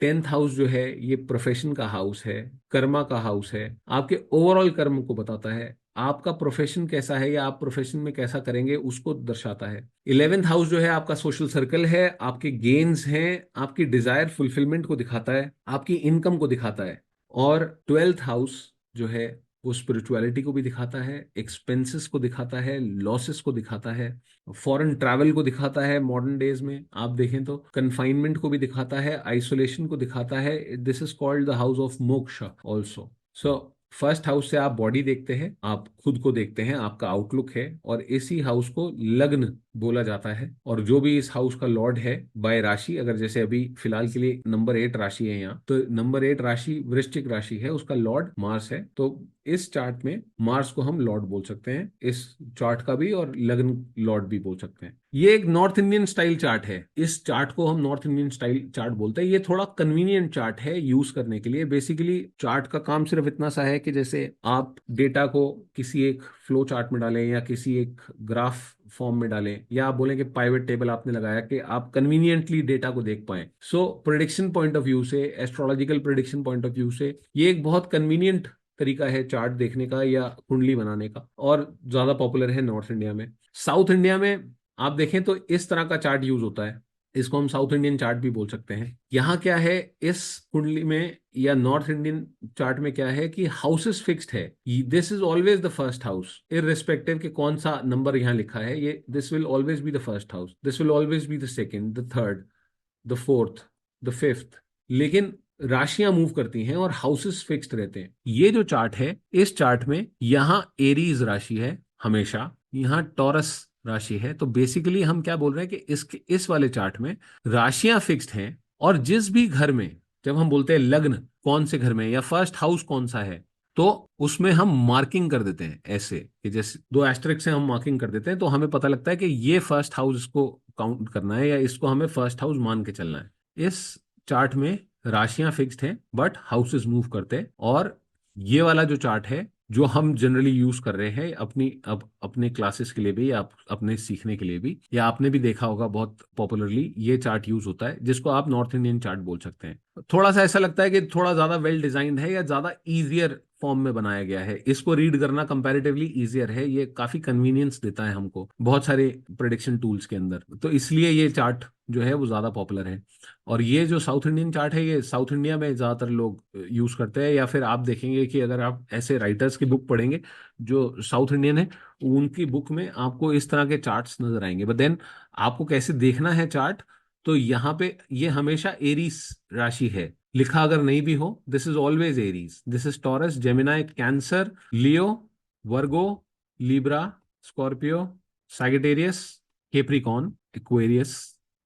10th house जो है ये प्रोफेशन का हाउस है, कर्मा का हाउस है, आपके ओवरऑल कर्म को बताता है, आपका प्रोफेशन कैसा है या आप प्रोफेशन में कैसा करेंगे उसको दर्शाता है। 11th हाउस जो है आपका सोशल सर्कल है, आपके गेन्स हैं, आपकी डिजायर फुलफिलमेंट को दिखाता है, आपकी इनकम को दिखाता है। और 12th हाउस जो है वो स्पिरिचुअलिटी को भी दिखाता है, एक्सपेंसेस को दिखाता है, लॉसेस को दिखाता है, फॉरेन ट्रैवल को दिखाता है, मॉडर्न डेज में आप देखें तो कन्फाइनमेंट को भी दिखाता है, आइसोलेशन को दिखाता है। This is called the house of मोक्ष ऑल्सो। सो फर्स्ट हाउस से आप बॉडी देखते हैं, आप खुद को देखते हैं, आपका आउटलुक है, और इसी हाउस को लग्न बोला जाता है। और जो भी इस हाउस का लॉर्ड है बाय राशि, अगर जैसे अभी फिलहाल के लिए नंबर 8 राशि है यहाँ, तो नंबर 8 राशि वृश्चिक राशि है, उसका लॉर्ड मार्स है। तो इस चार्ट में मार्स को हम लॉर्ड बोल सकते हैं, इस चार्ट का भी, और लग्न लॉर्ड भी बोल सकते हैं। ये एक नॉर्थ इंडियन स्टाइल चार्ट है, इस चार्ट को हम नॉर्थ इंडियन स्टाइल चार्ट बोलते हैं। ये थोड़ा कन्वीनियंट चार्ट है यूज करने के लिए। बेसिकली चार्ट का काम सिर्फ इतना सा है कि जैसे आप डेटा को किसी एक फ्लो चार्ट में डालें या किसी एक ग्राफ फॉर्म में डालें, या आप बोलें कि पाइवट टेबल आपने लगाया कि आप कन्वीनियंटली डेटा को देख पाएं। सो प्रिडिक्शन पॉइंट ऑफ व्यू से, astrological prediction point of view से, ये एक बहुत कन्वीनियंट तरीका है चार्ट देखने का या कुंडली बनाने का, और ज्यादा पॉपुलर है नॉर्थ इंडिया में। साउथ इंडिया में आप देखें तो इस तरह का चार्ट यूज होता है, इसको हम साउथ इंडियन चार्ट भी बोल सकते हैं। यहाँ क्या है इस कुंडली में या नॉर्थ इंडियन चार्ट में, क्या है कि हाउसेस फिक्स्ड है। This is always the first house, irrespective कि कौन सा नंबर यहाँ लिखा है, ये this will always be the first house, this will always be the second, the third, the fourth, the fifth. लेकिन राशियां मूव करती हैं और हाउसेस फिक्स्ड रहते हैं। ये जो चार्ट है, इस चार्ट में यहाँ एरीज राशि है हमेशा, यहाँ टॉरस राशि है। तो बेसिकली हम क्या बोल रहे हैं कि इस वाले चार्ट में राशियां फिक्स्ड हैं, और जिस भी घर में, जब हम बोलते हैं लग्न कौन से घर में या फर्स्ट हाउस कौन सा है, तो उसमें हम मार्किंग कर देते हैं ऐसे कि जैसे दो एस्टेरिस्क से हम मार्किंग कर देते हैं, तो हमें पता लगता है कि ये फर्स्ट हाउस इसको काउंट करना है या इसको हमें फर्स्ट हाउस मान के चलना है। इस चार्ट में राशियां फिक्स्ड हैं बट हाउसेस मूव करते हैं। और ये वाला जो चार्ट है जो हम जनरली यूज कर रहे हैं अपनी अब अपने क्लासेस के लिए भी, या अपने सीखने के लिए भी, या आपने भी देखा होगा बहुत पॉपुलरली ये चार्ट यूज होता है, जिसको आप नॉर्थ इंडियन चार्ट बोल सकते हैं। थोड़ा सा ऐसा लगता है कि थोड़ा ज्यादा वेल डिजाइंड है या ज्यादा इजियर फॉर्म में बनाया गया है, इसको रीड करना कंपैरेटिवली इजियर है, ये काफी कन्वीनियंस देता है हमको बहुत सारे प्रिडिक्शन टूल्स के अंदर, तो इसलिए ये चार्ट जो है वो ज्यादा पॉपुलर है। और ये जो साउथ इंडियन चार्ट है ये साउथ इंडिया में ज्यादातर लोग यूज करते हैं, या फिर आप देखेंगे कि अगर आप ऐसे राइटर्स की बुक पढ़ेंगे जो साउथ इंडियन है, उनकी बुक में आपको इस तरह के चार्ट्स नजर आएंगे। बट देन आपको कैसे देखना है चार्ट, तो यहाँ पे ये हमेशा एरीज राशि है लिखा अगर नहीं भी हो, this is always Aries, this is Taurus, Gemini, Cancer, Leo, Virgo, Libra, Scorpio, Sagittarius, Capricorn, Aquarius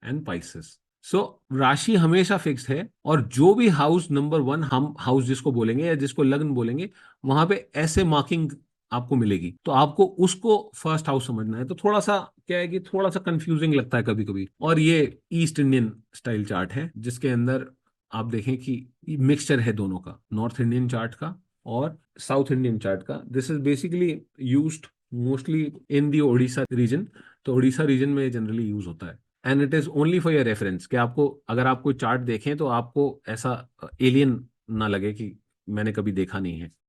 and Pisces. So राशि हमेशा फिक्स है, और जो भी हाउस नंबर 1 हम हाउस जिसको बोलेंगे या जिसको लग्न बोलेंगे, वहां पे ऐसे मार्किंग आपको मिलेगी, तो आपको उसको फर्स्ट हाउस समझना है। तो थोड़ा सा क्या है कि थोड़ा सा कंफ्यूजिंग लगता है कभी कभी। और ये ईस्ट इंडियन स्टाइल चार्ट है जिसके अंदर आप देखें कि मिक्सचर है दोनों का, नॉर्थ इंडियन चार्ट का और साउथ इंडियन चार्ट का। This is basically used mostly in the Odisha region, तो ओडिशा रीजन में जनरली यूज होता है। And it is only for your reference, कि आपको अगर आप कोई चार्ट देखें तो आपको ऐसा एलियन ना लगे कि मैंने कभी देखा नहीं है।